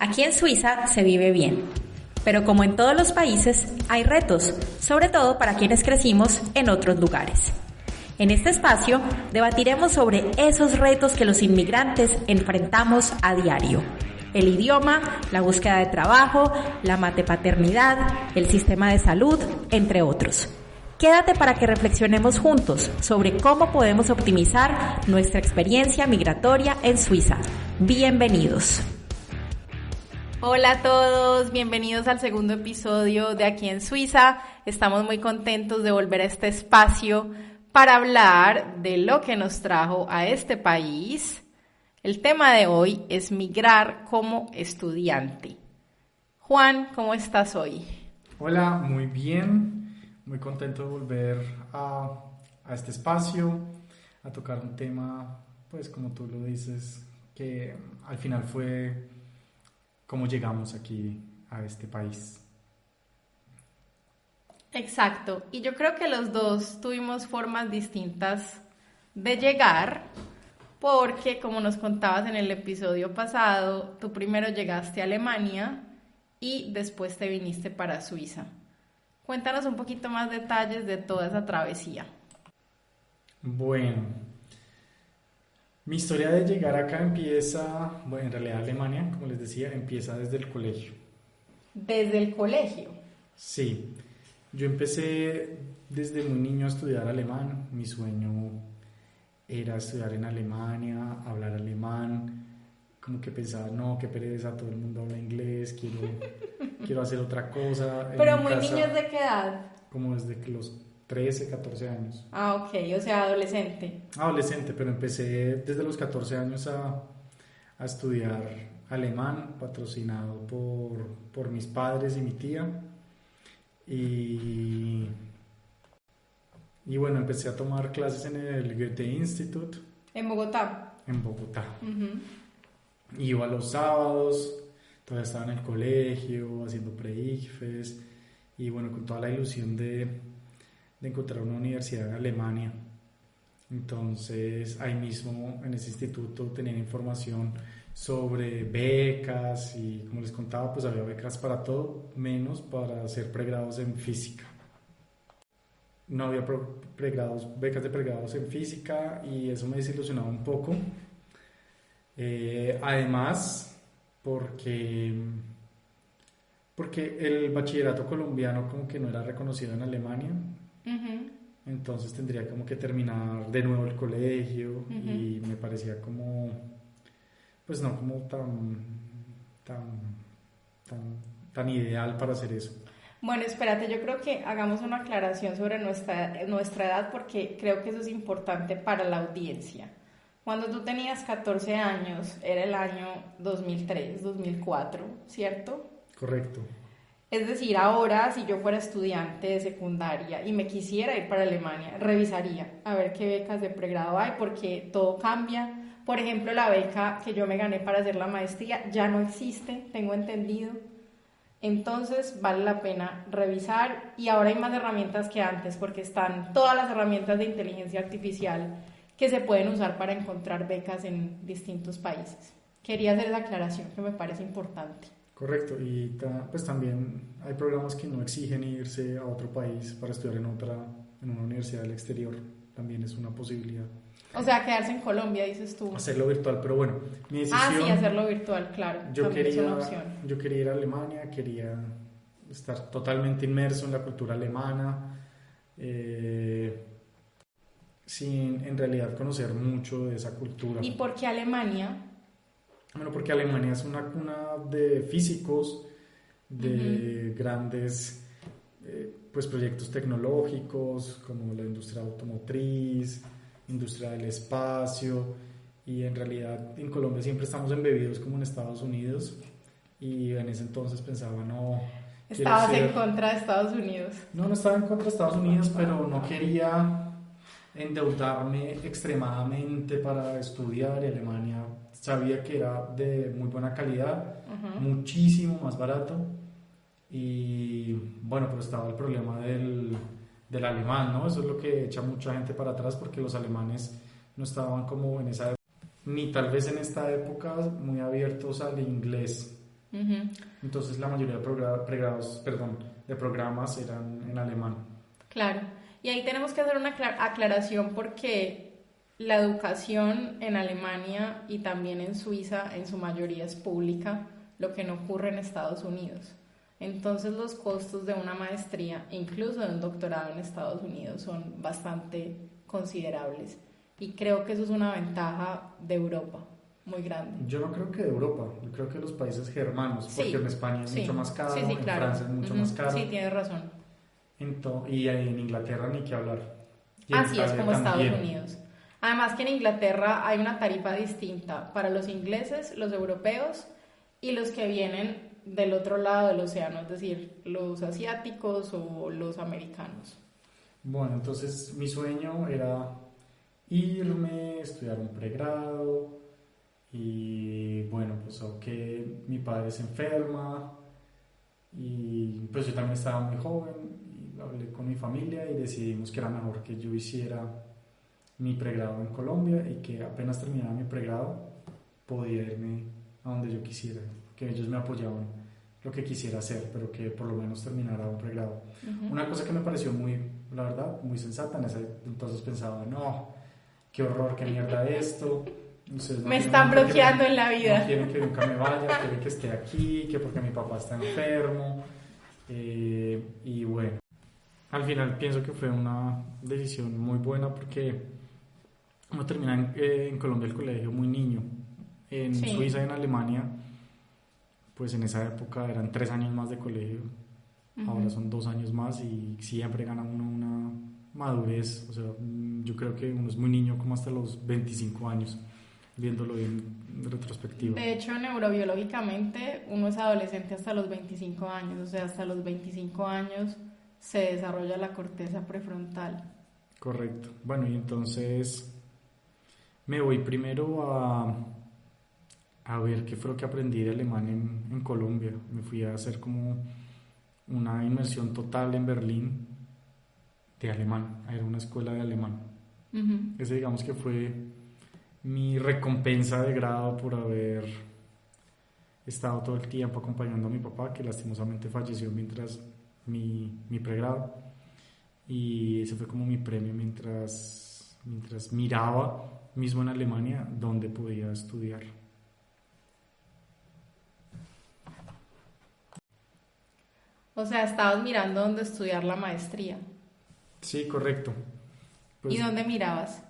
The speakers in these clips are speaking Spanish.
Aquí en Suiza se vive bien, pero como en todos los países hay retos, sobre todo para quienes crecimos en otros lugares. En este espacio debatiremos sobre esos retos que los inmigrantes enfrentamos a diario. El idioma, la búsqueda de trabajo, la matepaternidad, el sistema de salud, entre otros. Quédate para que reflexionemos juntos sobre cómo podemos optimizar nuestra experiencia migratoria en Suiza. Bienvenidos. Hola a todos, bienvenidos al segundo episodio de Aquí en Suiza. Estamos muy contentos de volver a este espacio para hablar de lo que nos trajo a este país. El tema de hoy es migrar como estudiante. Juan, ¿cómo estás hoy? Hola, muy bien, muy contento de volver a este espacio, a tocar un tema, pues como tú lo dices, que al final fue cómo llegamos aquí a este país. Exacto, y yo creo que los dos tuvimos formas distintas de llegar, porque como nos contabas en el episodio pasado, tú primero llegaste a Alemania y después te viniste para Suiza. Cuéntanos un poquito más detalles de toda esa travesía. Bueno, mi historia de llegar acá empieza, bueno, en realidad Alemania, como les decía, empieza desde el colegio. ¿Desde el colegio? Sí, yo empecé desde muy niño a estudiar alemán. Mi sueño era estudiar en Alemania, hablar alemán. Como que pensaba, no, qué pereza, todo el mundo habla inglés, quiero hacer otra cosa. ¿Pero muy niños de qué edad? Como desde que los 13, 14 años. Ah, ok, o sea, adolescente. Adolescente, pero empecé desde los 14 años a estudiar alemán, patrocinado por mis padres y mi tía. Y bueno, empecé a tomar clases en el Goethe Institut. ¿En Bogotá? En Bogotá. Uh-huh. Iba los sábados, todavía estaba en el colegio, haciendo pre-ICFES, y bueno, con toda la ilusión de encontrar una universidad en Alemania. Entonces, ahí mismo, en ese instituto, tenían información sobre becas y, como les contaba, pues había becas para todo, menos para hacer pregrados en física. No había becas de pregrados en física y eso me desilusionaba un poco. Además, porque el bachillerato colombiano como que no era reconocido en Alemania. Uh-huh. Entonces tendría como que terminar de nuevo el colegio. Uh-huh. Y me parecía como, pues no como tan ideal para hacer eso. Bueno, espérate, yo creo que hagamos una aclaración sobre nuestra edad porque creo que eso es importante para la audiencia. Cuando tú tenías 14 años, era el año 2003, 2004, ¿cierto? Correcto. Es decir, ahora si yo fuera estudiante de secundaria y me quisiera ir para Alemania, revisaría a ver qué becas de pregrado hay porque todo cambia. Por ejemplo, la beca que yo me gané para hacer la maestría ya no existe, tengo entendido. Entonces vale la pena revisar y ahora hay más herramientas que antes porque están todas las herramientas de inteligencia artificial que se pueden usar para encontrar becas en distintos países. Quería hacer esa aclaración que me parece importante. Correcto, y pues también hay programas que no exigen irse a otro país para estudiar en una universidad del exterior, también es una posibilidad. O sea, quedarse en Colombia, dices tú. Hacerlo virtual, pero bueno, mi decisión... Ah, sí, hacerlo virtual, claro. Yo es una opción. Yo quería ir a Alemania, quería estar totalmente inmerso en la cultura alemana, sin en realidad conocer mucho de esa cultura. ¿Y por qué Alemania? Bueno, porque Alemania es una cuna de físicos, de uh-huh. grandes pues proyectos tecnológicos como la industria automotriz, industria del espacio, y en realidad en Colombia siempre estamos embebidos como en Estados Unidos, y en ese entonces pensaba, no... ¿Estabas en contra de Estados Unidos? No estaba en contra de Estados Unidos, pero no quería endeudarme extremadamente para estudiar. En Alemania sabía que era de muy buena calidad, uh-huh. muchísimo más barato, y bueno, pero estaba el problema del alemán, ¿no? Eso es lo que echa mucha gente para atrás porque los alemanes no estaban como en esa época, ni tal vez en esta época muy abiertos al inglés. Entonces la mayoría de pregrados, perdón, de programas eran en alemán. Claro, y ahí tenemos que hacer una aclaración porque la educación en Alemania y también en Suiza en su mayoría es pública, lo que no ocurre en Estados Unidos. Entonces los costos de una maestría, incluso de un doctorado en Estados Unidos, son bastante considerables. Y creo que eso es una ventaja de Europa muy grande. Yo no creo que de Europa, yo creo que los países germanos, porque en España es mucho más caro, en claro. Francia es mucho más caro. Sí, tienes razón. Y en Inglaterra ni qué hablar. Así es como también. Estados Unidos. Además que en Inglaterra hay una tarifa distinta para los ingleses, los europeos y los que vienen del otro lado del océano, es decir, los asiáticos o los americanos. Bueno, entonces mi sueño era irme, estudiar un pregrado y bueno, pues aunque mi padre se enferma y pues yo también estaba muy joven y hablé con mi familia y decidimos que era mejor que yo hiciera mi pregrado en Colombia y que apenas terminara mi pregrado podía irme a donde yo quisiera, que ellos me apoyaban lo que quisiera hacer, pero que por lo menos terminara un pregrado. Una cosa que me pareció muy, la verdad, muy sensata, en ese entonces pensaba, no, qué horror, qué mierda esto, me están bloqueando en la vida. No quieren que nunca me vaya, quieren que esté aquí, que porque mi papá está enfermo, y bueno, al final pienso que fue una decisión muy buena porque uno termina en Colombia el colegio muy niño, en Suiza y en Alemania pues en esa época eran 3 años más de colegio, ahora son 2 años más y siempre gana uno una madurez, o sea, yo creo que uno es muy niño como hasta los 25 años, viéndolo en retrospectiva. De hecho, neurobiológicamente uno es adolescente hasta los 25 años, o sea, hasta los 25 años se desarrolla la corteza prefrontal. Correcto. Bueno, y entonces me voy primero a ver qué fue lo que aprendí de alemán en Colombia. Me fui a hacer como una inmersión total en Berlín de alemán. Era una escuela de alemán. Ese digamos que fue mi recompensa de grado por haber estado todo el tiempo acompañando a mi papá, que lastimosamente falleció mientras mi pregrado. Y ese fue como mi premio mientras miraba mismo en Alemania dónde podía estudiar. O sea, estabas mirando dónde estudiar la maestría. Sí, correcto. Pues, ¿y dónde mirabas?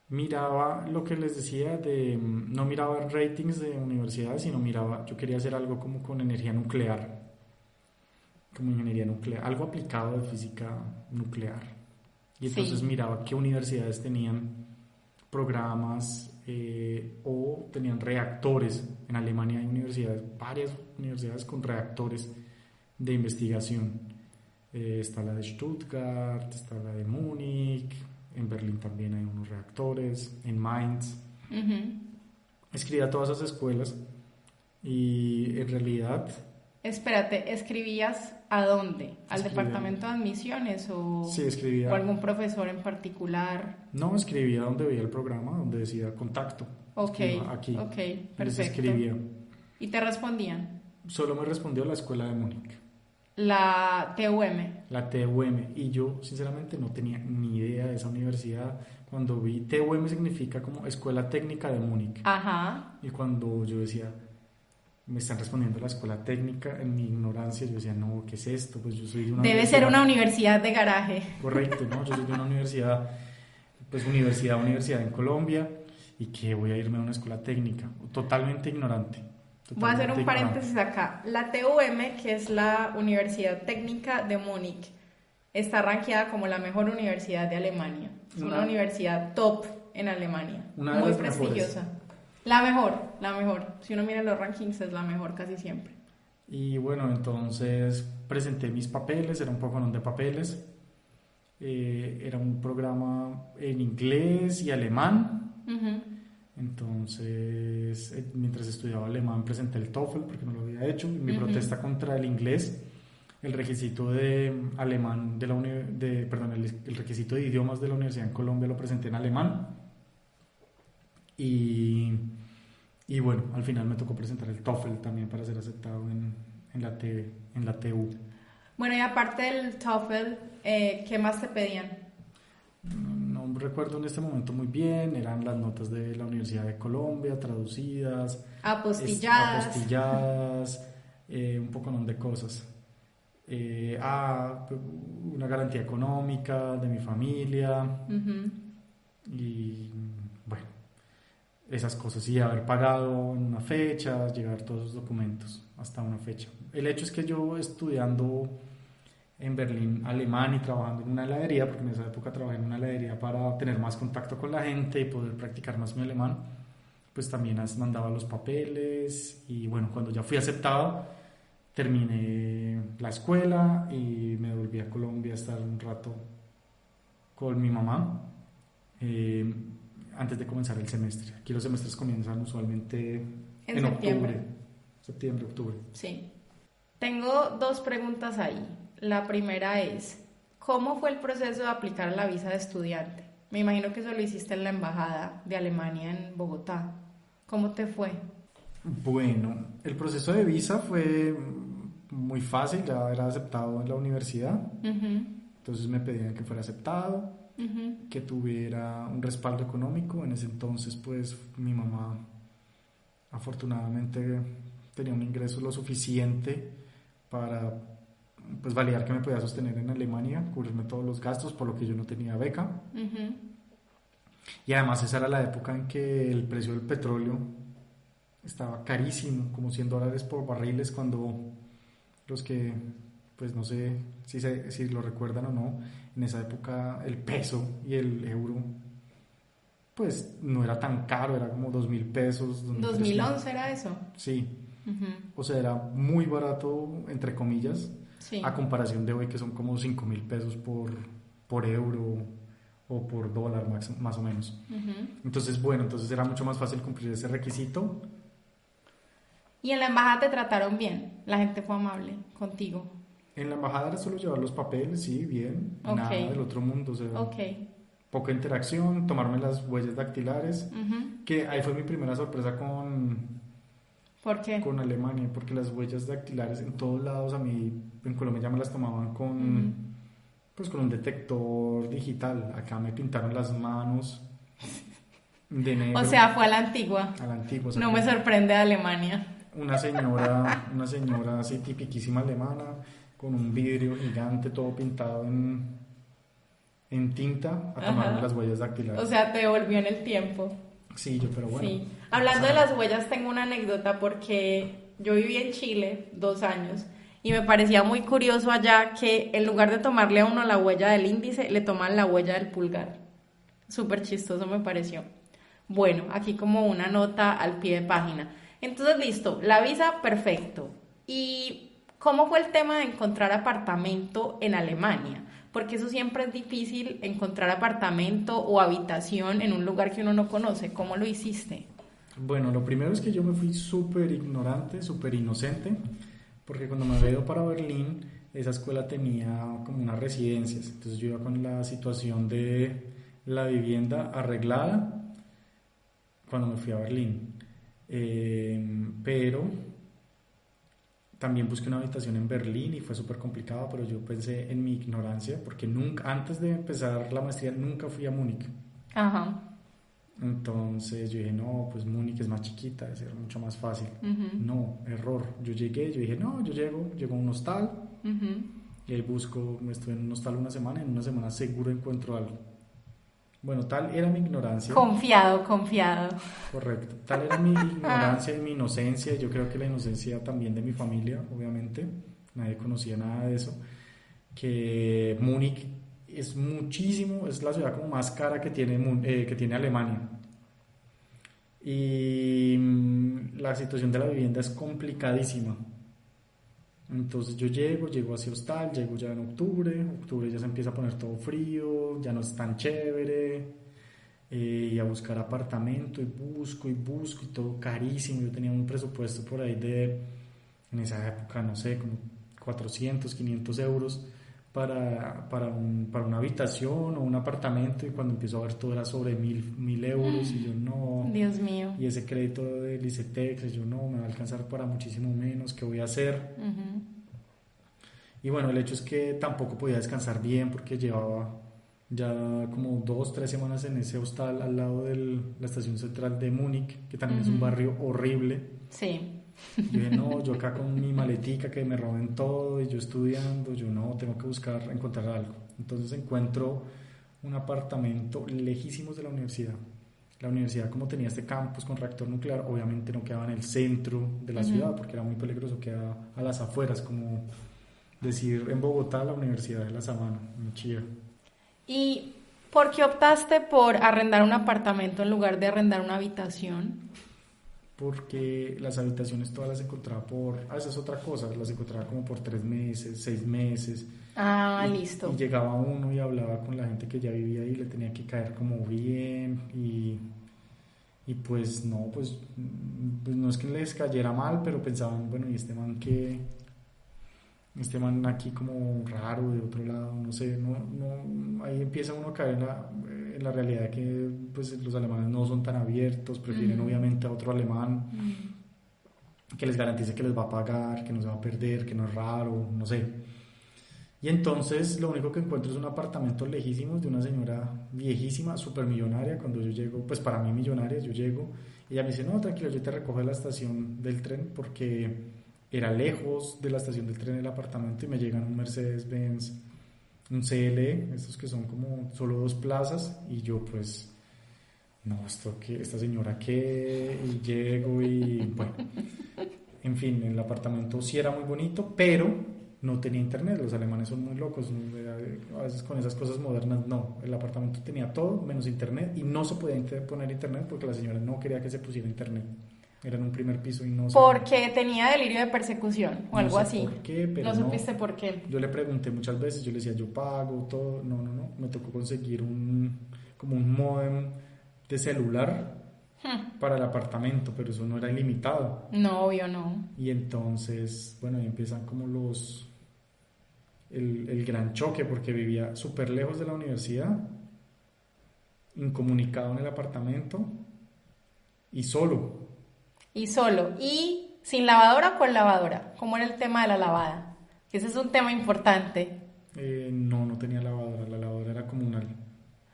Miraba lo que les decía no miraba ratings de universidades, sino yo quería hacer algo como con energía nuclear, como ingeniería nuclear, algo aplicado de física nuclear. Y entonces miraba qué universidades tenían programas o tenían reactores. En Alemania hay varias universidades con reactores de investigación. Está la de Stuttgart, está la de Múnich, en Berlín también hay unos reactores, en Mainz. Escribí a todas esas escuelas y en realidad... Espérate, ¿escribías a dónde? ¿Al departamento de admisiones o, sí, escribía, o algún profesor en particular? No, escribía donde veía el programa, donde decía contacto. Ok, aquí. Ok, perfecto. Les escribía. ¿Y te respondían? Solo me respondió la escuela de Múnich. La TUM. La TUM, y yo sinceramente no tenía ni idea de esa universidad. Cuando vi TUM significa como Escuela Técnica de Múnich. Ajá. Y cuando yo decía, me están respondiendo la escuela técnica, en mi ignorancia yo decía, no, ¿qué es esto? Pues yo soy de una Debe ser una universidad de garaje. Correcto, ¿no? Yo soy de una universidad, pues universidad en Colombia, y que voy a irme a una escuela técnica, totalmente ignorante. Voy a hacer un paréntesis acá. La TUM, que es la Universidad Técnica de Múnich, está rankeada como la mejor universidad de Alemania. Es una universidad top en Alemania. Muy prestigiosa. Mejores. La mejor. Si uno mira los rankings, es la mejor casi siempre. Y bueno, entonces presenté mis papeles, era un poco de papeles. Era un programa en inglés y alemán. Entonces, mientras estudiaba alemán, presenté el TOEFL porque no lo había hecho. Mi protesta contra el inglés, el requisito de alemán el requisito de idiomas de la universidad en Colombia lo presenté en alemán. Y Y bueno, al final me tocó presentar el TOEFL también para ser aceptado en la TU. Bueno, y aparte del TOEFL, ¿qué más te pedían? No recuerdo en este momento muy bien, eran las notas de la Universidad de Colombia, traducidas, apostilladas, un poco de cosas. Una garantía económica de mi familia y bueno, esas cosas, y haber pagado en una fecha, llegar todos los documentos hasta una fecha. El hecho es que yo estudiando en Berlín alemán y trabajando en una heladería, porque en esa época trabajé en una heladería para tener más contacto con la gente y poder practicar más mi alemán, pues también mandaba los papeles y bueno, cuando ya fui aceptado terminé la escuela y me volví a Colombia a estar un rato con mi mamá antes de comenzar el semestre. Aquí los semestres comienzan usualmente en septiembre, octubre. Sí. Tengo 2 preguntas ahí. La primera es, ¿cómo fue el proceso de aplicar la visa de estudiante? Me imagino que eso lo hiciste en la embajada de Alemania en Bogotá. ¿Cómo te fue? Bueno, el proceso de visa fue muy fácil, ya era aceptado en la universidad, entonces me pedían que fuera aceptado, que tuviera un respaldo económico. En ese entonces pues mi mamá afortunadamente tenía un ingreso lo suficiente para pues validar que me podía sostener en Alemania, cubrirme todos los gastos, por lo que yo no tenía beca. Y además esa era la época en que el precio del petróleo estaba carísimo, como $100 por barriles, cuando los que, pues no sé si lo recuerdan o no, en esa época el peso y el euro pues no era tan caro, era como 2.000 pesos. 2011 era eso. Sí. O sea, era muy barato, entre comillas, sí, a comparación de hoy que son como 5.000 pesos por euro o por dólar más o menos. Entonces, bueno, era mucho más fácil cumplir ese requisito. ¿Y en la embajada te trataron bien? ¿La gente fue amable contigo? En la embajada era solo llevar los papeles, sí, bien, nada del otro mundo, o sea, poca interacción, tomarme las huellas dactilares, que ahí fue mi primera sorpresa ¿Por qué? Con Alemania, porque las huellas dactilares en todos lados, a mí en Colombia ya me las tomaban pues con un detector digital. Acá me pintaron las manos de negro. O sea, fue a la antigua. A la antigua. No me sorprende de Alemania. Una señora así tipiquísima alemana, con un vidrio gigante todo pintado en tinta, a tomarme las huellas dactilares. O sea, te devolvió en el tiempo. Sí, pero bueno. Sí. Hablando de las huellas, tengo una anécdota porque yo viví en Chile 2 años y me parecía muy curioso allá que en lugar de tomarle a uno la huella del índice, le toman la huella del pulgar. Súper chistoso me pareció. Bueno, aquí como una nota al pie de página. Entonces, listo, la visa, perfecto. ¿Y cómo fue el tema de encontrar apartamento en Alemania? Porque eso siempre es difícil, encontrar apartamento o habitación en un lugar que uno no conoce. ¿Cómo lo hiciste? Bueno, lo primero es que yo me fui súper ignorante, súper inocente, porque cuando me había ido para Berlín, esa escuela tenía como unas residencias. Entonces yo iba con la situación de la vivienda arreglada cuando me fui a Berlín. Pero también busqué una habitación en Berlín y fue súper complicado, pero yo pensé en mi ignorancia, porque antes de empezar la maestría nunca fui a Múnich. Entonces yo dije, no, pues Múnich es más chiquita, debe ser mucho más fácil. No, error. Yo dije, no, yo llego a un hostal y ahí estuve en un hostal una semana y en una semana seguro encuentro algo. Bueno, tal era mi ignorancia. Confiado. Correcto. Tal era mi ignorancia y mi inocencia. Yo creo que la inocencia también de mi familia, obviamente. Nadie conocía nada de eso. Que Múnich es la ciudad como más cara que tiene Alemania. Y la situación de la vivienda es complicadísima. Entonces yo llego hacia hostal, llego ya en octubre ya se empieza a poner todo frío, ya no es tan chévere, y a buscar apartamento y busco y todo carísimo. Yo tenía un presupuesto por ahí en esa época, no sé, como 400, 500 euros para una habitación o un apartamento, y cuando empiezo a ver todo era sobre 1.000 euros, y yo no, Dios mío. y ese crédito del ICETEX, yo no, me va a alcanzar para muchísimo menos, ¿qué voy a hacer? Y bueno, el hecho es que tampoco podía descansar bien porque llevaba ya como 2, 3 semanas en ese hostal al lado de la estación central de Múnich, que también es un barrio horrible. Sí. Yo dije, no, yo acá con mi maletica que me roben todo y yo estudiando, yo no, tengo que encontrar algo. Entonces encuentro un apartamento lejísimos de la universidad. La universidad, como tenía este campus con reactor nuclear, obviamente no quedaba en el centro de la ciudad porque era muy peligroso, quedaba a las afueras, como decir en Bogotá la Universidad de la Sabana, en Chía. ¿Y por qué optaste por arrendar un apartamento en lugar de arrendar una habitación? Porque las habitaciones todas las encontraba esa es otra cosa, las encontraba como por 3 meses, 6 meses. Listo. Y llegaba uno y hablaba con la gente que ya vivía ahí, le tenía que caer como bien, y pues no, pues no es que les cayera mal, pero pensaban, bueno, ¿y este man qué? Este man aquí como raro, de otro lado, no sé, ahí empieza uno a caer en la realidad de que pues los alemanes no son tan abiertos, prefieren obviamente a otro alemán que les garantice que les va a pagar, que no se va a perder, que no es raro, no sé. Y entonces lo único que encuentro es un apartamento lejísimos de una señora viejísima, súper millonaria. Cuando yo llego, pues para mí millonaria, yo llego, y ella me dice, no, tranquilo, yo te recojo de la estación del tren, porque era lejos de la estación del tren el apartamento, y me llegan un Mercedes-Benz, un CLE, estos que son como solo 2 plazas, y yo pues, no, esta señora qué, y llego y bueno, en fin, el apartamento sí era muy bonito, pero no tenía internet. Los alemanes son muy locos, a veces con esas cosas modernas no, el apartamento tenía todo menos internet, y no se podía poner internet porque la señora no quería que se pusiera internet. Era en un primer piso y no sé. Porque tenía delirio de persecución o algo así. ¿Por qué? Pero no supiste por qué. Yo le pregunté muchas veces, yo le decía, yo pago todo. No. Me tocó conseguir como un módem de celular para el apartamento, pero eso no era ilimitado. No, obvio no. Y entonces, bueno, ahí empiezan como el gran choque, porque vivía súper lejos de la universidad, incomunicado en el apartamento y solo. Y sin lavadora o con lavadora. ¿Cómo era el tema de la lavada? Que ese es un tema importante. No tenía lavadora. La lavadora era comunal.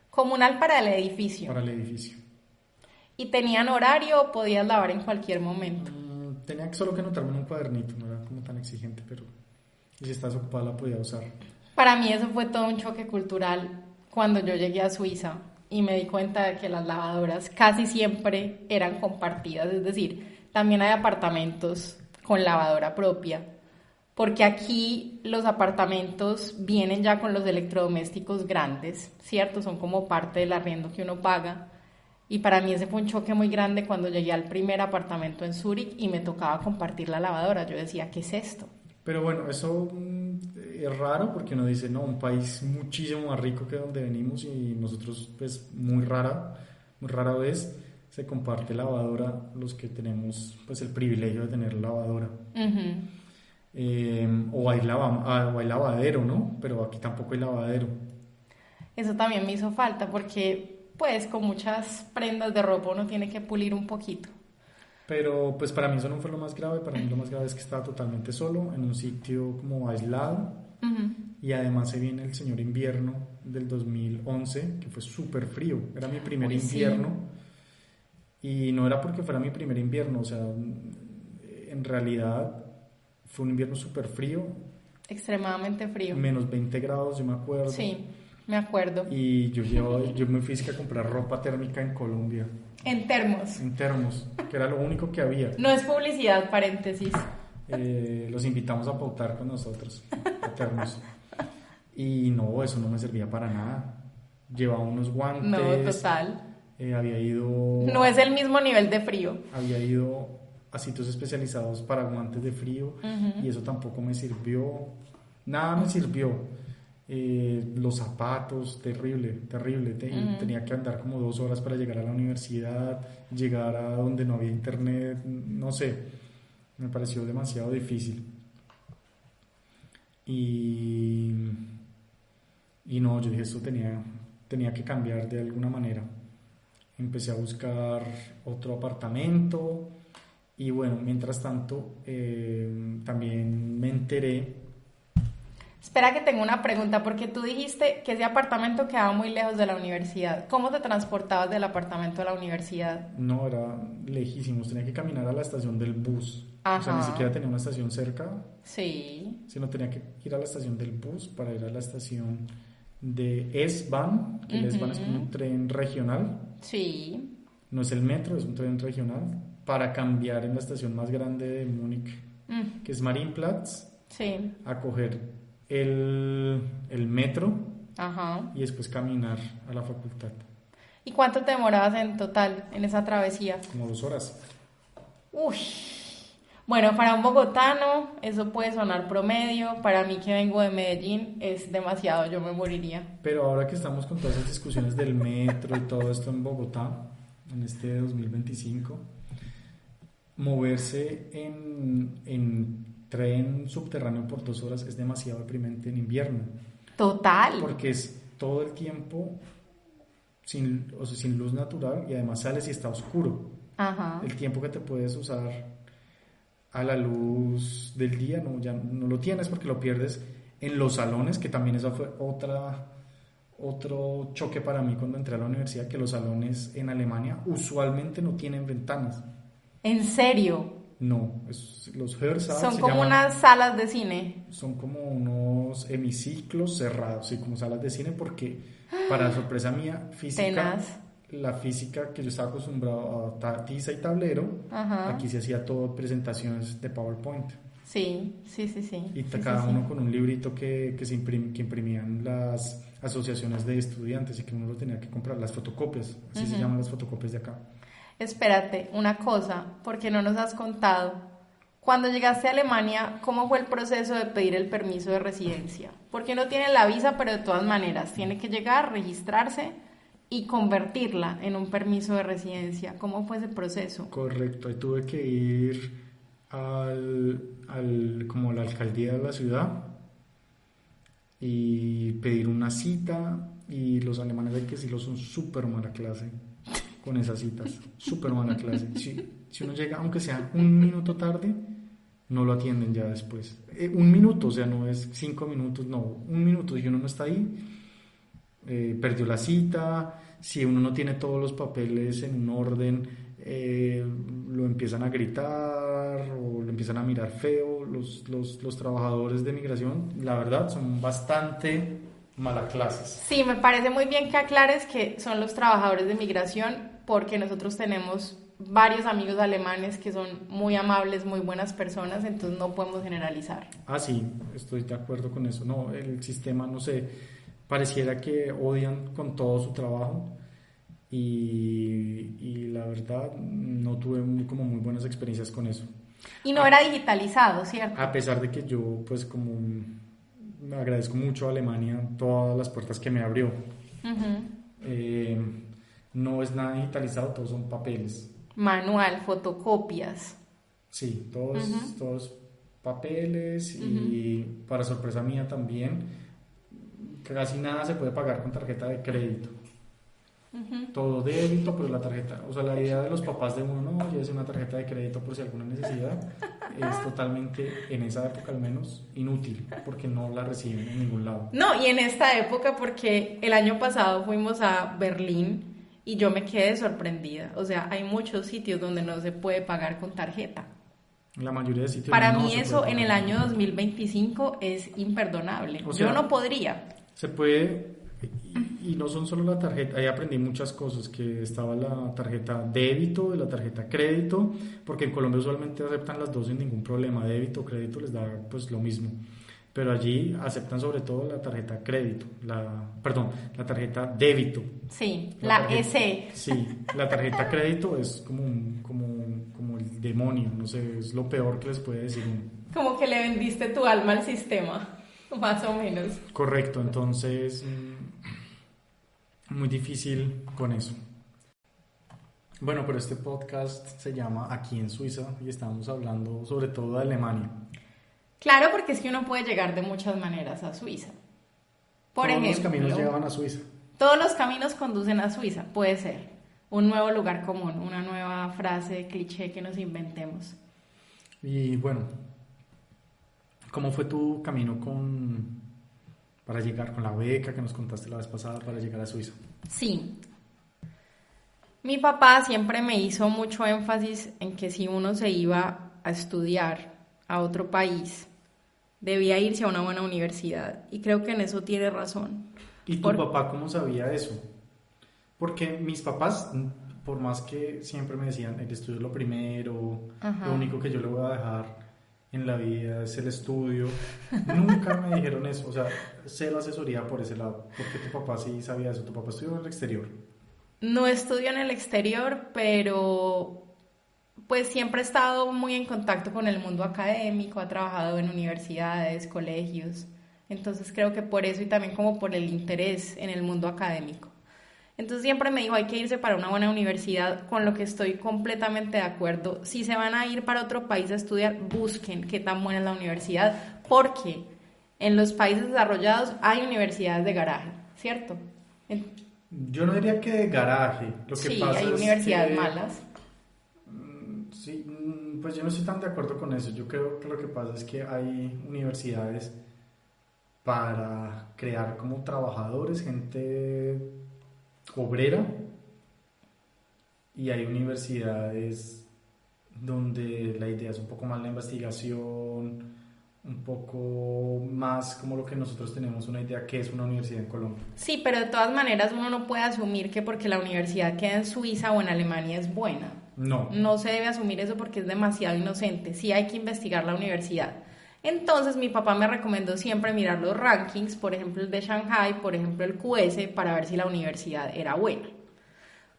Comunal para el edificio. Para el edificio. ¿Y tenían horario o podías lavar en cualquier momento? Tenía solo que anotarme en un cuadernito, no era como tan exigente, pero si estás ocupada la podía usar. Para mí eso fue todo un choque cultural cuando yo llegué a Suiza y me di cuenta de que las lavadoras casi siempre eran compartidas, es decir, también hay apartamentos con lavadora propia, porque aquí los apartamentos vienen ya con los electrodomésticos grandes, ¿cierto? Son como parte del arriendo que uno paga, y para mí ese fue un choque muy grande cuando llegué al primer apartamento en Zúrich y me tocaba compartir la lavadora. Yo decía, ¿qué es esto? Pero bueno, eso es raro, porque uno dice, no, un país muchísimo más rico que donde venimos, y nosotros pues muy rara vez se comparte lavadora los que tenemos pues el privilegio de tener lavadora. O hay lavadero, ¿no? Pero aquí tampoco hay lavadero. Eso también me hizo falta porque pues con muchas prendas de ropa uno tiene que pulir un poquito. Pero pues para mí eso no fue lo más grave. Para mí lo más grave es que estaba totalmente solo, en un sitio como aislado. Y además se viene el señor invierno del 2011, que fue súper frío. Era mi primer invierno. Sí. Y no era porque fuera mi primer invierno, o sea, en realidad fue un invierno súper frío. Extremadamente frío. Menos 20 grados, yo me acuerdo. Sí, me acuerdo. Y yo me fui a comprar ropa térmica en Colombia. En termos. En termos, que era lo único que había. No es publicidad, paréntesis. Los invitamos a pautar con nosotros, a termos. Y no, eso no me servía para nada. Llevaba unos guantes. No, total. Había ido... No es el mismo nivel de frío. Había ido a sitios especializados para guantes de frío, y eso tampoco me sirvió. Nada me sirvió. Los zapatos, terrible. Tenía que andar como 2 horas para llegar a la universidad, llegar a donde no había internet, no sé, me pareció demasiado difícil. Y Y no, yo dije, esto tenía que cambiar de alguna manera. Empecé a buscar otro apartamento y bueno, mientras tanto también me enteré. Espera que tengo una pregunta, porque tú dijiste que ese apartamento quedaba muy lejos de la universidad. ¿Cómo te transportabas del apartamento a la universidad? No, era lejísimos, tenía que caminar a la estación del bus. Ajá. O sea, ni siquiera tenía una estación cerca, Sí. sino tenía que ir a la estación del bus para ir a la estación de S-Bahn, que el S-Bahn es como un tren regional. Sí. No es el metro, es un tren regional, para cambiar en la estación más grande de Múnich, que es Marienplatz, Sí. a coger el metro Ajá. y después caminar a la facultad. ¿Y cuánto te demorabas en total en esa travesía? Como 2 horas. Uy. Bueno, para un bogotano eso puede sonar promedio. Para mí que vengo de Medellín es demasiado, yo me moriría. Pero ahora que estamos con todas esas discusiones del metro y todo esto en Bogotá, en este 2025, moverse en tren subterráneo por 2 horas es demasiado deprimente en invierno. Total. Porque es todo el tiempo sin luz natural y además sales y está oscuro. Ajá. El tiempo que te puedes usar a la luz del día ya no lo tienes porque lo pierdes en los salones, que también eso fue otro choque para mí cuando entré a la universidad, que los salones en Alemania usualmente no tienen ventanas. ¿En serio? No, los Hörsaal Son como unas salas de cine. Son como unos hemiciclos cerrados, sí, como salas de cine, porque para sorpresa mía, Tenaz. la física que yo estaba acostumbrado a tiza y tablero, Ajá. aquí se hacía todo presentaciones de PowerPoint. Sí. Y Sí, cada sí, uno con un librito que imprimían las asociaciones de estudiantes y que uno lo tenía que comprar, las fotocopias, así se llaman las fotocopias de acá. Espérate, una cosa, porque no nos has contado. Cuando llegaste a Alemania, ¿cómo fue el proceso de pedir el permiso de residencia? Porque uno tiene la visa, pero de todas maneras tiene que llegar, registrarse y convertirla en un permiso de residencia. ¿Cómo fue ese proceso? Correcto, ahí tuve que ir como a la alcaldía de la ciudad y pedir una cita, y los alemanes hay que decirlo, son súper mala clase con esas citas, súper mala clase. Si uno llega, aunque sea un minuto tarde, no lo atienden ya después. 1 minuto, o sea, no es 5 minutos, no, 1 minuto. Si uno no está ahí, perdió la cita. Si uno no tiene todos los papeles en un orden, lo empiezan a gritar o lo empiezan a mirar feo. Los trabajadores de migración, la verdad, son bastante mala clases. Sí, me parece muy bien que aclares que son los trabajadores de migración, porque nosotros tenemos varios amigos alemanes que son muy amables, muy buenas personas, entonces no podemos generalizar. Ah, sí, estoy de acuerdo con eso. No, el sistema, no sé, pareciera que odian con todo su trabajo y la verdad no tuve como muy buenas experiencias con eso. Y no era digitalizado, ¿cierto? A pesar de que yo, pues, como me agradezco mucho a Alemania todas las puertas que me abrió. No es nada digitalizado, todos son papeles. Manual, fotocopias. Sí, todos papeles y para sorpresa mía también, casi nada se puede pagar con tarjeta de crédito. Todo débito, pero la tarjeta, o sea, la idea de los papás de uno, no, llévese una tarjeta de crédito por si alguna necesidad, es totalmente, en esa época al menos, inútil, porque no la reciben en ningún lado. No, y en esta época, porque el año pasado fuimos a Berlín y yo me quedé sorprendida. O sea, hay muchos sitios donde no se puede pagar con tarjeta. La mayoría de sitios Para no mí se eso puede en el pagar. año 2025 es imperdonable. O sea, yo no podría. Se puede, y no son solo la tarjeta, ahí aprendí muchas cosas, que estaba la tarjeta débito y la tarjeta crédito, porque en Colombia usualmente aceptan las dos sin ningún problema, débito o crédito les da pues lo mismo, pero allí aceptan sobre todo la tarjeta crédito, la tarjeta débito. Sí, la S. Sí, la tarjeta crédito es como el demonio, no sé, es lo peor que les puede decir uno. Como que le vendiste tu alma al sistema, más o menos. Correcto, entonces muy difícil con eso. Bueno, pero este podcast se llama Aquí en Suiza y estamos hablando sobre todo de Alemania. Claro, porque es que uno puede llegar de muchas maneras a Suiza. Por Todos ejemplo, los caminos llegaban a Suiza. todos los caminos conducen a Suiza, puede ser. Un nuevo lugar común, una nueva frase, cliché que nos inventemos. Y bueno, ¿cómo fue tu camino para llegar con la beca que nos contaste la vez pasada para llegar a Suiza? Sí. Mi papá siempre me hizo mucho énfasis en que si uno se iba a estudiar a otro país, debía irse a una buena universidad. Y creo que en eso tiene razón. ¿Y tu papá cómo sabía eso? Porque mis papás, por más que siempre me decían, el estudio es lo primero, lo único que yo le voy a dejar en la vida es el estudio, nunca me dijeron eso. O sea, cero asesoría por ese lado. Porque tu papá sí sabía eso. Tu papá estudió en el exterior. No estudio en el exterior, pero pues siempre he estado muy en contacto con el mundo académico, ha trabajado en universidades, colegios, entonces creo que por eso y también como por el interés en el mundo académico. Entonces siempre me dijo, hay que irse para una buena universidad, con lo que estoy completamente de acuerdo. Si se van a ir para otro país a estudiar, busquen qué tan buena es la universidad, porque en los países desarrollados hay universidades de garaje, ¿cierto? Yo no diría que de garaje. Lo que Sí, pasa hay es universidades que, malas. Sí, pues yo no estoy tan de acuerdo con eso. Yo creo que lo que pasa es que hay universidades para crear como trabajadores, gente obrera, y hay universidades donde la idea es un poco más la investigación, un poco más como lo que nosotros tenemos una idea que es una universidad en Colombia. Sí, pero de todas maneras uno no puede asumir que porque la universidad queda en Suiza o en Alemania es buena. No. No se debe asumir eso porque es demasiado inocente. Sí hay que investigar la universidad. Entonces mi papá me recomendó siempre mirar los rankings, por ejemplo el de Shanghai, por ejemplo el QS, para ver si la universidad era buena.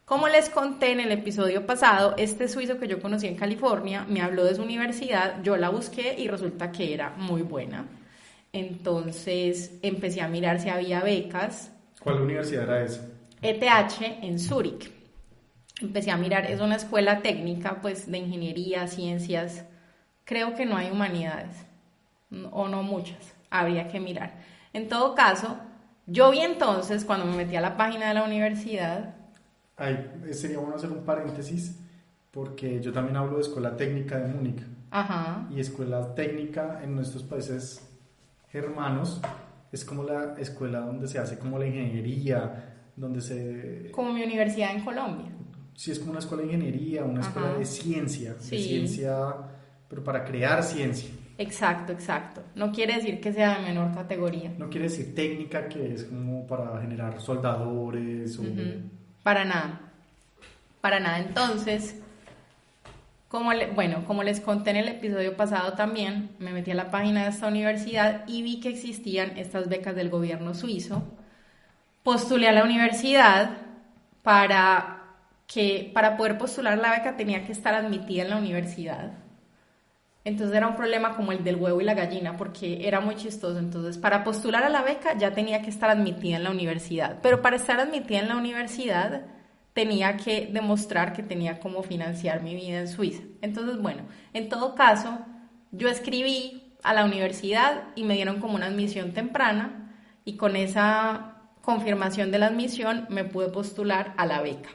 Como les conté en el episodio pasado, este suizo que yo conocí en California me habló de su universidad, yo la busqué y resulta que era muy buena. Entonces empecé a mirar si había becas. ¿Cuál universidad era esa? ETH en Zúrich. Empecé a mirar, es una escuela técnica pues de ingeniería, ciencias, creo que no hay humanidades, o no muchas, habría que mirar. En todo caso, yo vi entonces, cuando me metí a la página de la universidad... Sería bueno hacer un paréntesis, porque yo también hablo de escuela técnica de Múnich. Ajá. Y escuela técnica en nuestros países hermanos es como la escuela donde se hace como la ingeniería, donde se... Como mi universidad en Colombia. Sí, es como una escuela de ingeniería, una escuela de ciencia, Sí. de ciencia, pero para crear ciencia. Exacto, exacto. No quiere decir que sea de menor categoría. No quiere decir técnica, que es como para generar soldadores o... Para nada. Para nada. Entonces, como les conté en el episodio pasado también, me metí a la página de esta universidad y vi que existían estas becas del gobierno suizo. Postulé a la universidad para poder postular la beca tenía que estar admitida en la universidad. Entonces era un problema como el del huevo y la gallina, porque era muy chistoso. Entonces, para postular a la beca ya tenía que estar admitida en la universidad, pero para estar admitida en la universidad tenía que demostrar que tenía cómo financiar mi vida en Suiza. Entonces, bueno, en todo caso, yo escribí a la universidad y me dieron como una admisión temprana, y con esa confirmación de la admisión me pude postular a la beca.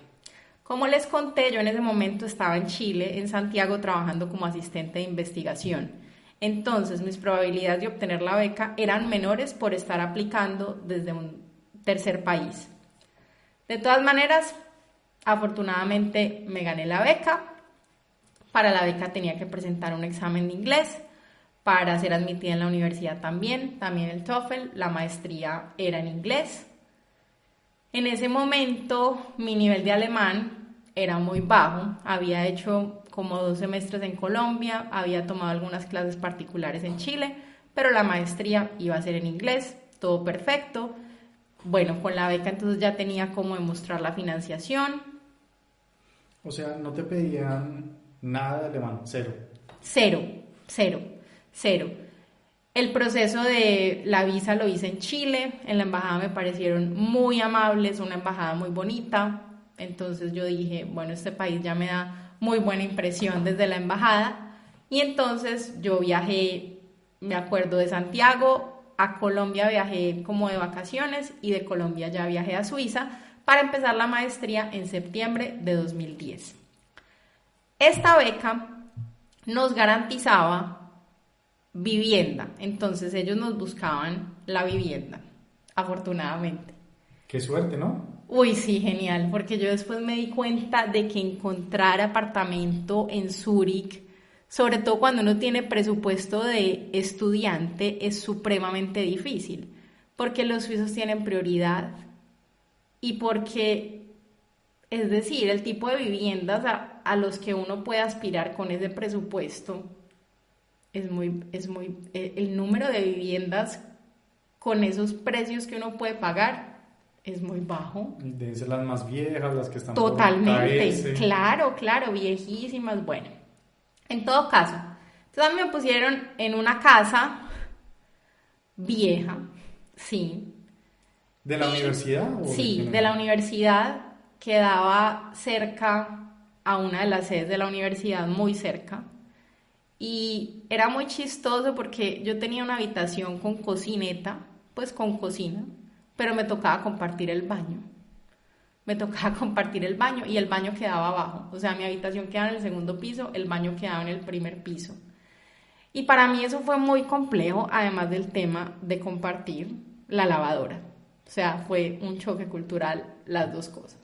Como les conté, yo en ese momento estaba en Chile, en Santiago, trabajando como asistente de investigación. Entonces, mis probabilidades de obtener la beca eran menores por estar aplicando desde un tercer país. De todas maneras, afortunadamente me gané la beca. Para la beca tenía que presentar un examen de inglés. Para ser admitida en la universidad también el TOEFL, la maestría era en inglés. En ese momento mi nivel de alemán era muy bajo, había hecho como 2 semestres en Colombia, había tomado algunas clases particulares en Chile, pero la maestría iba a ser en inglés, todo perfecto. Bueno, con la beca entonces ya tenía como demostrar la financiación. O sea, no te pedían nada de alemán, cero. Cero. El proceso de la visa lo hice en Chile, en la embajada me parecieron muy amables, una embajada muy bonita, entonces yo dije, bueno, este país ya me da muy buena impresión desde la embajada, y entonces yo viajé, me acuerdo, de Santiago a Colombia viajé como de vacaciones y de Colombia ya viajé a Suiza para empezar la maestría en septiembre de 2010. Esta beca nos garantizaba vivienda, entonces ellos nos buscaban la vivienda, afortunadamente. Qué suerte, ¿no? Uy, sí, genial, porque yo después me di cuenta de que encontrar apartamento en Zúrich, sobre todo cuando uno tiene presupuesto de estudiante, es supremamente difícil, porque los suizos tienen prioridad y porque, es decir, el tipo de viviendas a los que uno puede aspirar con ese presupuesto el número de viviendas con esos precios que uno puede pagar es muy bajo. Deben ser las más viejas, las que están Totalmente, por caerse. claro, viejísimas, bueno. En todo caso, entonces a mí me pusieron en una casa vieja, sí. ¿De la universidad? Sí, de la universidad, quedaba cerca a una de las sedes de la universidad, muy cerca. Y era muy chistoso porque yo tenía una habitación con cocineta, pues con cocina, pero me tocaba compartir el baño. Y el baño quedaba abajo. O sea, mi habitación quedaba en el segundo piso, el baño quedaba en el primer piso. Y para mí eso fue muy complejo, además del tema de compartir la lavadora. O sea, fue un choque cultural las dos cosas.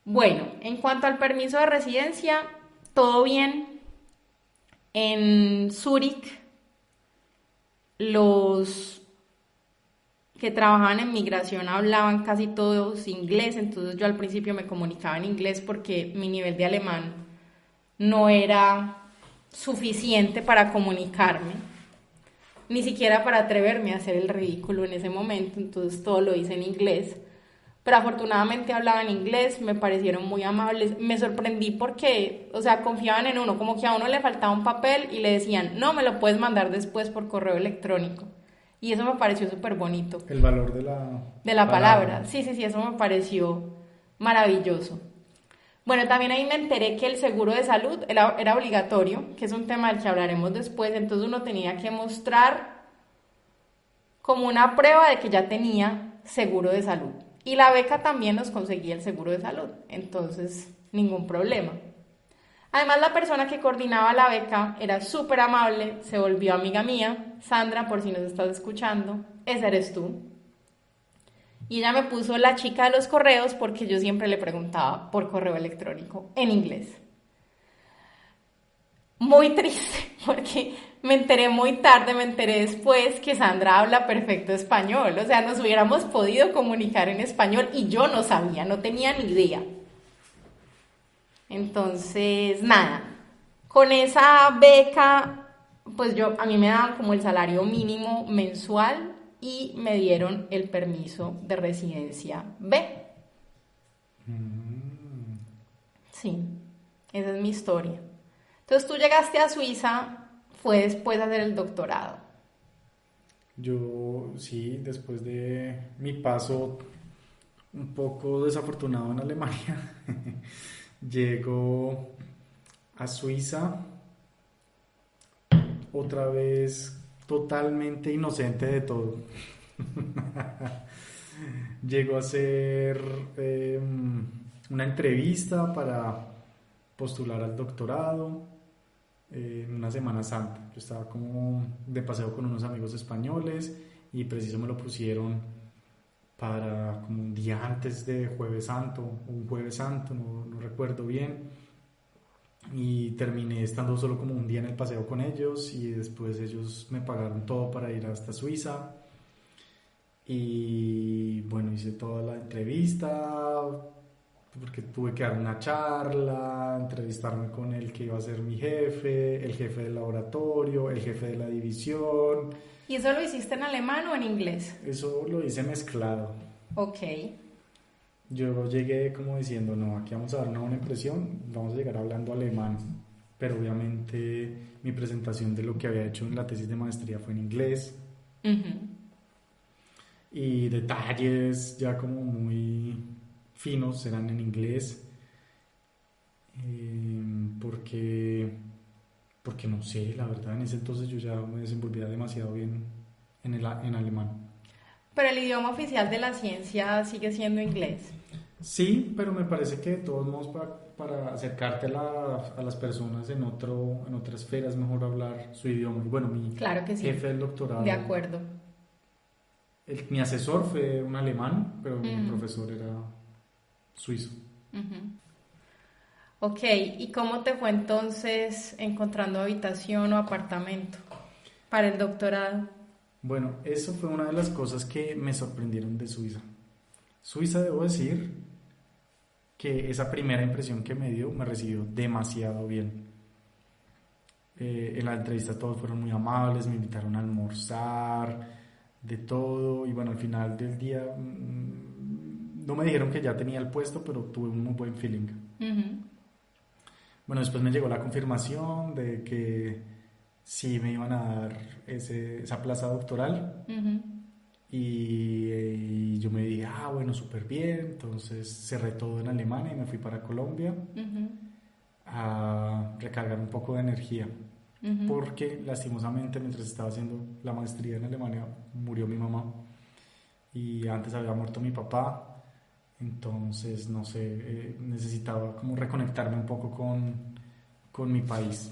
Bueno, en cuanto al permiso de residencia, todo bien. En Zúrich, los que trabajaban en migración hablaban casi todos inglés, entonces yo al principio me comunicaba en inglés porque mi nivel de alemán no era suficiente para comunicarme, ni siquiera para atreverme a hacer el ridículo en ese momento, entonces todo lo hice en inglés. Pero afortunadamente hablaban inglés, me parecieron muy amables, me sorprendí porque, o sea, confiaban en uno, como que a uno le faltaba un papel y le decían, no, me lo puedes mandar después por correo electrónico. Y eso me pareció súper bonito. El valor de la palabra. Sí, eso me pareció maravilloso. Bueno, también ahí me enteré que el seguro de salud era obligatorio, que es un tema del que hablaremos después, entonces uno tenía que mostrar como una prueba de que ya tenía seguro de salud. Y la beca también nos conseguía el seguro de salud, entonces ningún problema. Además, la persona que coordinaba la beca era súper amable, se volvió amiga mía. Sandra, por si nos estás escuchando, esa eres tú. Y ella me puso la chica de los correos porque yo siempre le preguntaba por correo electrónico en inglés. Muy triste porque me enteré muy tarde, me enteré después que Sandra habla perfecto español. O sea, nos hubiéramos podido comunicar en español y yo no sabía, no tenía ni idea. Entonces, nada, con esa beca, pues a mí me daban como el salario mínimo mensual y me dieron el permiso de residencia B. Sí, esa es mi historia. Entonces, tú llegaste a Suiza, fue después de hacer el doctorado. Yo, sí, después de mi paso un poco desafortunado en Alemania, llego a Suiza, otra vez totalmente inocente de todo. Llego a hacer una entrevista para postular al doctorado en una Semana Santa. Yo estaba como de paseo con unos amigos españoles y preciso me lo pusieron para como un día antes de Jueves Santo, un Jueves Santo, no recuerdo bien, y terminé estando solo como un día en el paseo con ellos y después ellos me pagaron todo para ir hasta Suiza y bueno, hice toda la entrevista porque tuve que dar una charla, entrevistarme con el que iba a ser mi jefe, el jefe del laboratorio, el jefe de la división. ¿Y eso lo hiciste en alemán o en inglés? Eso lo hice mezclado. Ok. Yo llegué como diciendo, no, aquí vamos a dar una buena impresión, vamos a llegar hablando alemán, pero obviamente mi presentación de lo que había hecho en la tesis de maestría fue en inglés. Uh-huh. Y detalles ya como muy finos eran en inglés, porque no sé, la verdad en ese entonces yo ya me desenvolvía demasiado bien en alemán. Pero el idioma oficial de la ciencia sigue siendo inglés. Sí, pero me parece que de todos modos para acercarte a las personas en otra esfera es mejor hablar su idioma. Y bueno, mi Claro que sí. jefe del doctorado, De acuerdo. mi asesor fue un alemán, pero mi Ujú. profesor era suizo. Ok, ¿y cómo te fue entonces encontrando habitación o apartamento para el doctorado? Bueno, eso fue una de las cosas que me sorprendieron de Suiza. Suiza, debo decir que esa primera impresión que me dio me recibió demasiado bien. En la entrevista todos fueron muy amables, me invitaron a almorzar, de todo, y bueno, al final del día no me dijeron que ya tenía el puesto, pero tuve un muy buen feeling. Ujú. Bueno, después me llegó la confirmación de que sí me iban a dar esa plaza doctoral. Ujú. Y yo me dije, bueno, súper bien. Entonces cerré todo en Alemania y me fui para Colombia Ujú. a recargar un poco de energía. Ujú. Porque lastimosamente mientras estaba haciendo la maestría en Alemania murió mi mamá y antes había muerto mi papá. Entonces, no sé, necesitaba como reconectarme un poco con mi país.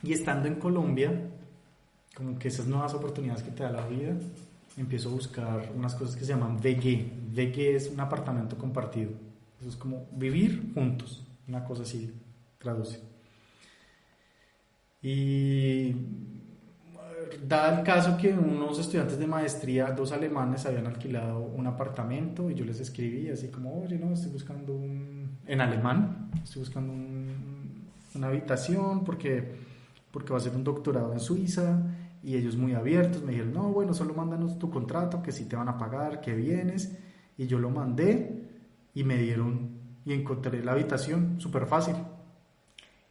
Y estando en Colombia, como que esas nuevas oportunidades que te da la vida, empiezo a buscar unas cosas que se llaman VG. VG es un apartamento compartido. Eso es como vivir juntos, una cosa así, traduce. Y da el caso que unos estudiantes de maestría, 2 alemanes, habían alquilado un apartamento y yo les escribí así como, oye, no, estoy buscando en alemán, estoy buscando una habitación porque va a ser un doctorado en Suiza y ellos muy abiertos me dijeron, no, bueno, solo mándanos tu contrato, que sí te van a pagar, que vienes, y yo lo mandé y me dieron y encontré la habitación súper fácil.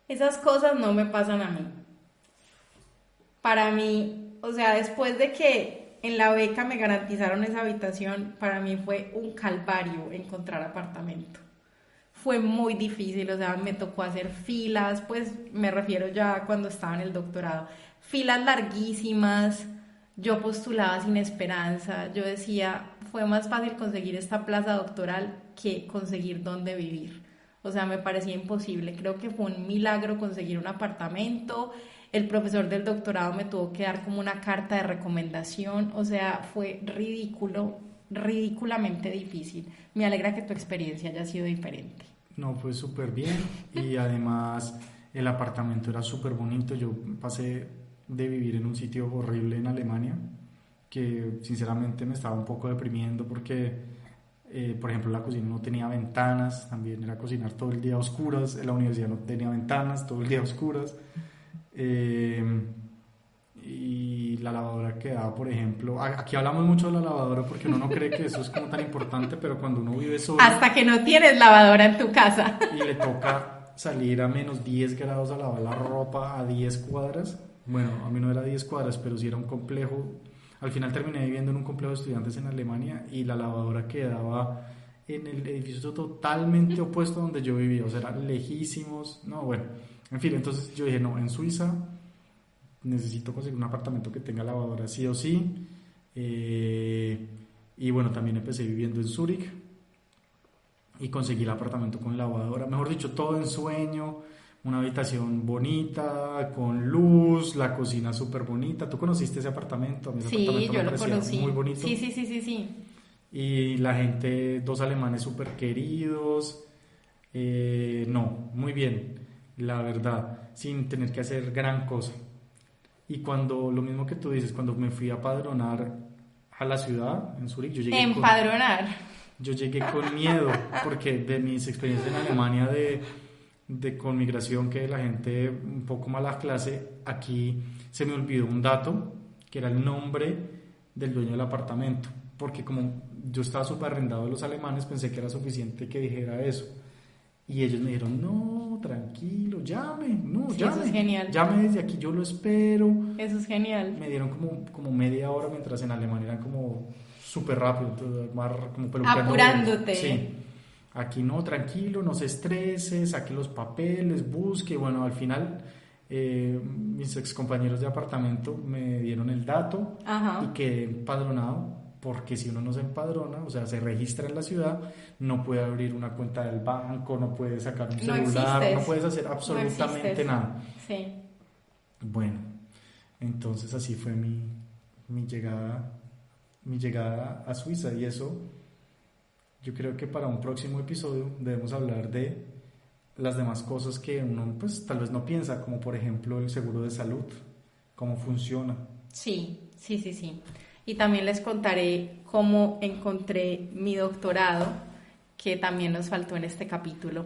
Esas cosas no me pasan a mí. Para mí, o sea, después de que en la beca me garantizaron esa habitación, para mí fue un calvario encontrar apartamento. Fue muy difícil, o sea, me tocó hacer filas, pues me refiero ya cuando estaba en el doctorado, filas larguísimas, yo postulaba sin esperanza, yo decía, fue más fácil conseguir esta plaza doctoral que conseguir dónde vivir. O sea, me parecía imposible, creo que fue un milagro conseguir un apartamento, el profesor del doctorado me tuvo que dar como una carta de recomendación, o sea, fue ridículo, ridículamente difícil. Me alegra que tu experiencia haya sido diferente. No, fue súper bien y además el apartamento era súper bonito. Yo pasé de vivir en un sitio horrible en Alemania que sinceramente me estaba un poco deprimiendo porque, por ejemplo, la cocina no tenía ventanas, también era cocinar todo el día a oscuras, en la universidad no tenía ventanas, todo el día a oscuras. Y la lavadora quedaba, por ejemplo, aquí hablamos mucho de la lavadora porque uno no cree que eso es como tan importante, pero cuando uno vive solo Hasta que no tienes lavadora en tu casa. y le toca salir a menos 10 grados a lavar la ropa a 10 cuadras, bueno, a mí no era 10 cuadras, pero sí era un complejo. Al final terminé viviendo en un complejo de estudiantes en Alemania y la lavadora quedaba en el edificio totalmente opuesto a donde yo vivía, o sea, eran lejísimos, no, bueno, en fin, entonces yo dije, no, en Suiza necesito conseguir un apartamento que tenga lavadora sí o sí. Y bueno, también empecé viviendo en Zúrich y conseguí el apartamento con lavadora, mejor dicho, todo en sueño, una habitación bonita, con luz, la cocina súper bonita. ¿Tú conociste ese apartamento? A mí ese Sí, apartamento yo me lo parecía conocí. muy bonito. Sí. Y la gente, 2 alemanes súper queridos. No, muy bien, la verdad, sin tener que hacer gran cosa. Y cuando, lo mismo que tú dices, cuando me fui a padronar a la ciudad, en Zúrich, Empadronar. yo llegué con miedo, porque de mis experiencias en Alemania de con migración, que la gente un poco mala clase, aquí se me olvidó un dato, que era el nombre del dueño del apartamento, porque como yo estaba súper arrendado de los alemanes, pensé que era suficiente que dijera eso. Y ellos me dijeron, no, tranquilo, llame, Sí, eso es genial. llame desde aquí, yo lo espero. Eso es genial. Me dieron como media hora, mientras en Alemania eran como súper rápido, entonces, más como peluqueando. Apurándote. Sí, aquí no, tranquilo, no se estrese, saque los papeles, busque. Bueno, al final mis ex compañeros de apartamento me dieron el dato Ajá. y quedé empadronado, porque si uno no se empadrona, o sea, se registra en la ciudad, no puede abrir una cuenta del banco, no puede sacar un No celular, existes. no puedes hacer No absolutamente existes. nada. Sí. Bueno, entonces así fue mi llegada a Suiza, y eso yo creo que para un próximo episodio debemos hablar de las demás cosas que uno pues tal vez no piensa, como por ejemplo el seguro de salud, cómo funciona. Sí. Y también les contaré cómo encontré mi doctorado, que también nos faltó en este capítulo.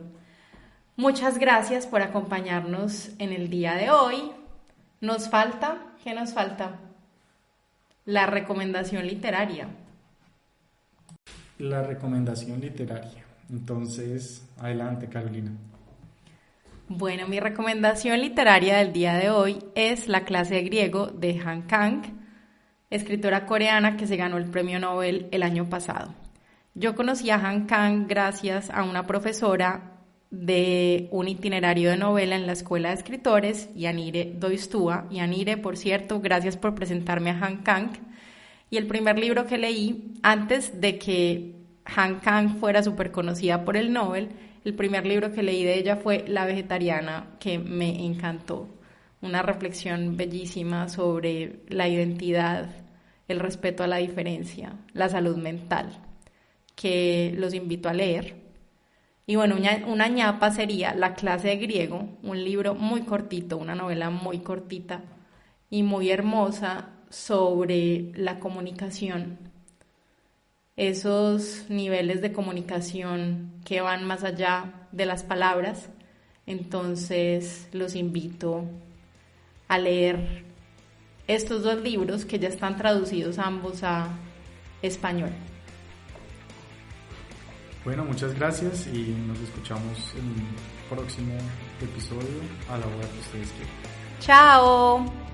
Muchas gracias por acompañarnos en el día de hoy. ¿Qué nos falta? La recomendación literaria. La recomendación literaria. Entonces, adelante, Carolina. Bueno, mi recomendación literaria del día de hoy es La clase de griego de Han Kang, escritora coreana que se ganó el premio Nobel el año pasado. Yo conocí a Han Kang gracias a una profesora de un itinerario de novela en la Escuela de Escritores, Yanire Doistua. Yanire, por cierto, gracias por presentarme a Han Kang. Y el primer libro que leí, antes de que Han Kang fuera súper conocida por el Nobel, el primer libro que leí de ella fue La vegetariana, que me encantó. Una reflexión bellísima sobre la identidad, el respeto a la diferencia, la salud mental, que los invito a leer. Y bueno, una ñapa sería La clase de griego, un libro muy cortito, una novela muy cortita y muy hermosa sobre la comunicación. Esos niveles de comunicación que van más allá de las palabras. Entonces los invito a leer estos dos libros que ya están traducidos ambos a español. Bueno, muchas gracias y nos escuchamos en el próximo episodio a la hora que ustedes quieran. ¡Chao!